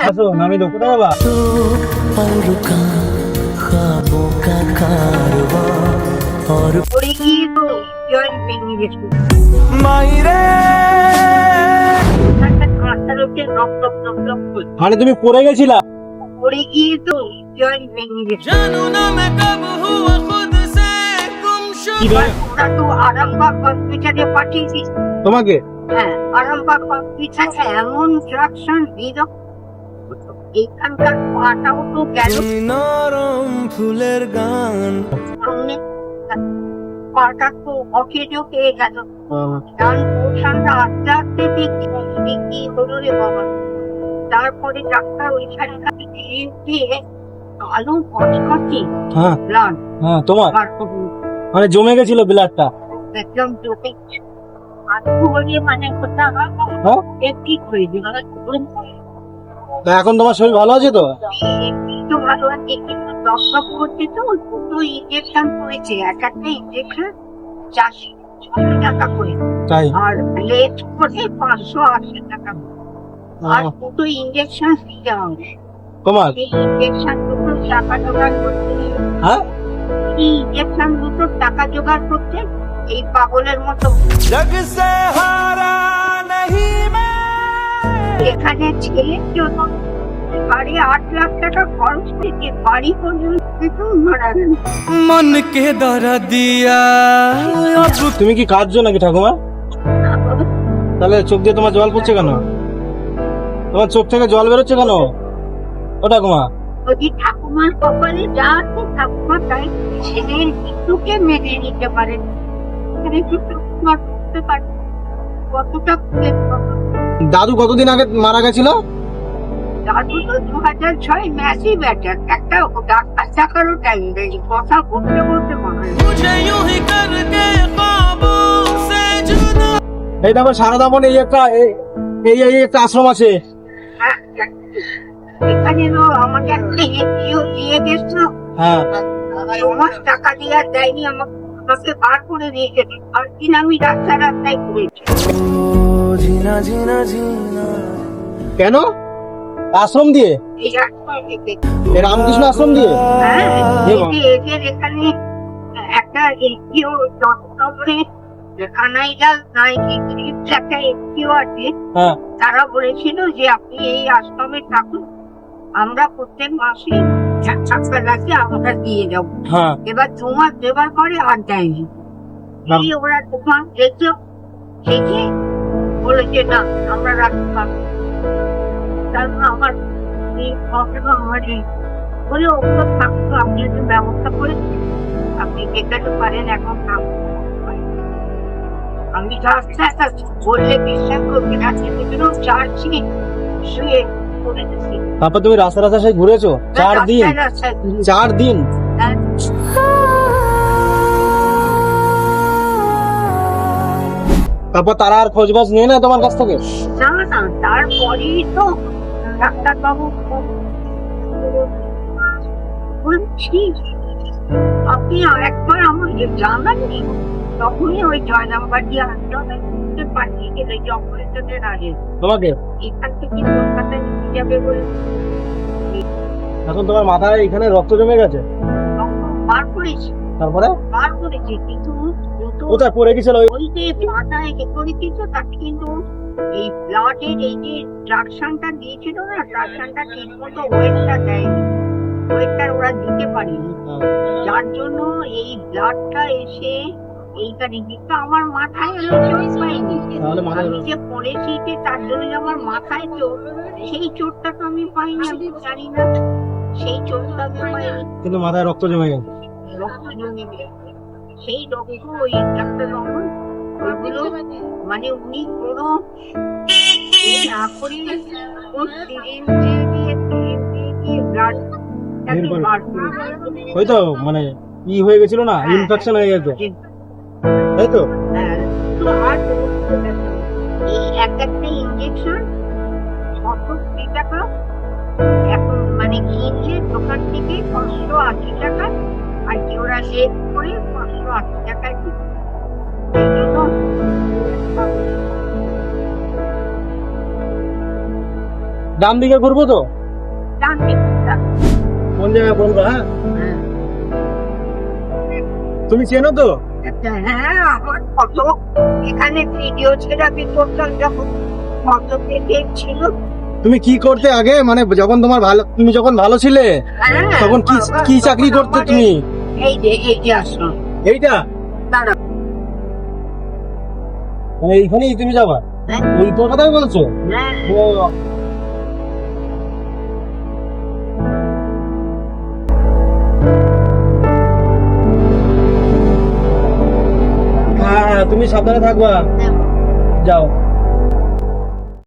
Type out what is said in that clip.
আসো নামি দো কোথায় বাবা পড়ে গিয়ে তো জয়েন্ট ভেঙে গেছে। মাইরে একটা কাঁটা লোকে নক নক নক নক করছে। মানে তুমি পড়ে গেছিলা পড়ে গিয়ে তো জয়েন্ট ভেঙে গেছে। কি রে? ওরা তো আরামবাগ হসপিটালে পাঠিয়েছি। তোমাকে হ্যাঁ, আরামবাগ হসপিটালে এমন ট্রাকশন দিল, এখানকার পাটাও তো গেল নরম ফুলের গান সামনে, পাটা তো অকেজো পেয়ে গেল। ডান পোর্শনটা আস্তে আস্তে দেখি কি হলো রে বাবা। তারপরে ডাক্তার ওইখানটা দিয়ে কালো কচকচে হ্যাঁ ব্লাড হ্যাঁ তোমার বার করে মানে জমে গেছিল ব্লাডটা একদম জমে আটকু হয়ে মানে কোথা হ্যাঁ ঠিক হয়ে গেল। তা এখন তোমার শরীর ভালো আছে তো একটু ভালো আছে, কিন্তু দর্শক করছে তো দুটো ইঞ্জেকশন করেছে, এক একটা ইঞ্জেকশন 400 টাকা করে, তাই আর লেট করে 580 টাকা করে। আর দুটো ইঞ্জেকশন দিতে হবে। তোমার এই ইঞ্জেকশন দুটো টাকা জোগাড় করতে, হ্যাঁ এই ইঞ্জেকশন দুটো টাকা জোগাড় করতে এই পাগলের মতো জগ সে হারা नहीं मैं এখানে ছেলের জন্য 8.5 লাখ টাকা খরচ করেছে, বাড়ি পর্যন্ত মারা গেল। मन के दर दिया अब তুমি কি কাঁদছো নাকি ঠাকুমা তাহলে চোখ দিয়ে তোমার জল পড়ছে কেন তোমার চোখ থেকে জল বেরোচ্ছে কেন ও ঠাকুমা যদি ঠাকুমার কপালে যা আছে ঠাকুমা তাই ছেলের মৃত্যুকে মেনে নিতে পারেন। এখানে কি ঠাকুমা করতে পারে? কতটা দাদু কতদিন আগে মারা গেছিল দাদু তো 2006 ম্যাসিভ অ্যাটাক, একটা ডাক্তার দেখারও টাইম দেয়নি, কথা বলতে বলতে মারা গেল। मुझे यूं ही करके ख्वाबों से जुदा এই দেখো সারদা বনে এই একটা এই একটা আশ্রম আছে হ্যাঁ, এখানে তো আমাকে একটা এনজিও দিয়ে গেছিল, হ্যাঁ 2 মাস টাকা দিয়ে আর দেয়নি, আমাকে বার করে দিয়ে গেছে। আর দিন আমি রাস্তায় ঘুরেছি। जीना जीना जीना কেন আশ্রম দিয়ে এই রাস্তায় থেকে এই রামকৃষ্ণ আশ্রম দিয়ে হ্যাঁ, এ বাবা। এদের এখানে একটা এনজিও চট্টগ্রামে কানাইলাল নাইকি একটা এনজিও আছে, হ্যাঁ তারা বলেছিল যে আপনি এই আশ্রমে থাকুন, আমরা প্রত্যেক মাসে 1 লাখে আমরা দিয়ে যাবো। হ্যাঁ এবার 2 মাস দেবার পরে আর দেয়নি। না। এই ওরা 2 মাস দেখলো, দেখে বলেছে না আমরা রাখতে পারবো না। কারণ আমার এই প্রবলেম আমার এই বলে ওগুলো থাকতো, আপনি একটু ব্যবস্থা করে আপনি যেতে পারেন, এখন থাকতে পারেন। আমি রাস্তাটা বললে বিশ্বাস করবে না, কিন্তু চার্জে শুয়ে পড়ে গেছি। তারপর তুমি রাস্তা রাস্তা ঘুরেছো 4 দিন রাস্তায় ঘুরে। 4 দিন হ্যাঁ, তারপর তারা আর খোঁজবাজ নিয়ে না তোমার কাছ থেকে না না, তারপরেই তো ডাক্তারবাবু বলছি আপনি একবার আমাকে জানাননি, তখনই ওই জয়রামবাটি হাসপাতালে পাঠিয়ে গেলে অপারেশনের আগে। তোমাকে এখান থেকে কলকাতায় নিয়ে যাবে বলে এখন তোমার মাথায় এখানে রক্ত জমে গেছে বার করেছি, তারপরে কিন্তু কোথায় পড়ে গেছিল ওই যে মাথায় করেছিল তাকে কিন্তু এই ব্লাডের এই যে ট্রাকশনটা দিয়েছিল না, ট্রাকশনটা ঠিক মতো ওয়েটটা দেয়নি, ওয়েটটা ওরা দিতে পারেনি, যার জন্য এই ব্লাডটা এসে এইখানে, কিন্তু আমার মাথায় এলো চোট পাইনি। তাহলে মাথায় আমি যে পড়েছি যে তার জন্য যে আমার মাথায় চোট, সেই চোটটা তো আমি পাইনি, আমি জানি না সেই চোটটা আমি পাইনি। কিন্তু মাথায় রক্ত জমে গেছে রক্ত জমে গেছে, সেই রক্ত ওই ডাক্তার রহমান ওইগুলো মানে উনি কোনো না করে সিরিঞ্জ দিয়ে ব্লাড বার করে ওই তো মানে ই হয়ে গেছিল না ইনফেকশন হয়ে গেছে তাই তো তো আর এই একটা ইঞ্জেকশন 120 টাকা, এখন মানে কিনলে দোকান থেকে 580 টাকা, আর কি ওরা লেট করে 580 টাকায় দিচ্ছে। এই জন্য ডান দিকে ঘুরবো তো? ডান দিকে, ডান দিকে। কোন জায়গায় বলবো? হ্যাঁ, হ্যাঁ। তুমি চেনো তো? হ্যাঁ, আমার কত এখানে ভিডিও থেরাপি করতাম যখন, কত পেটেন্ট ছিল। তুমি কি করতে আগে, মানে যখন তোমার ভালো, তুমি যখন ভালো ছিলে হ্যাঁ, তখন কি বাবা, কি চাকরি তখন করতে আমার তুমি? এই যে আসো, এইটা দাঁড়া। এইখানেই তুমি যাবা? হ্যাঁ। ওই তোর কথাই বলছো? হ্যাঁ, ও, হ্যাঁ, তুমি সাবধানে থাকবা। হ্যাঁ। যাও।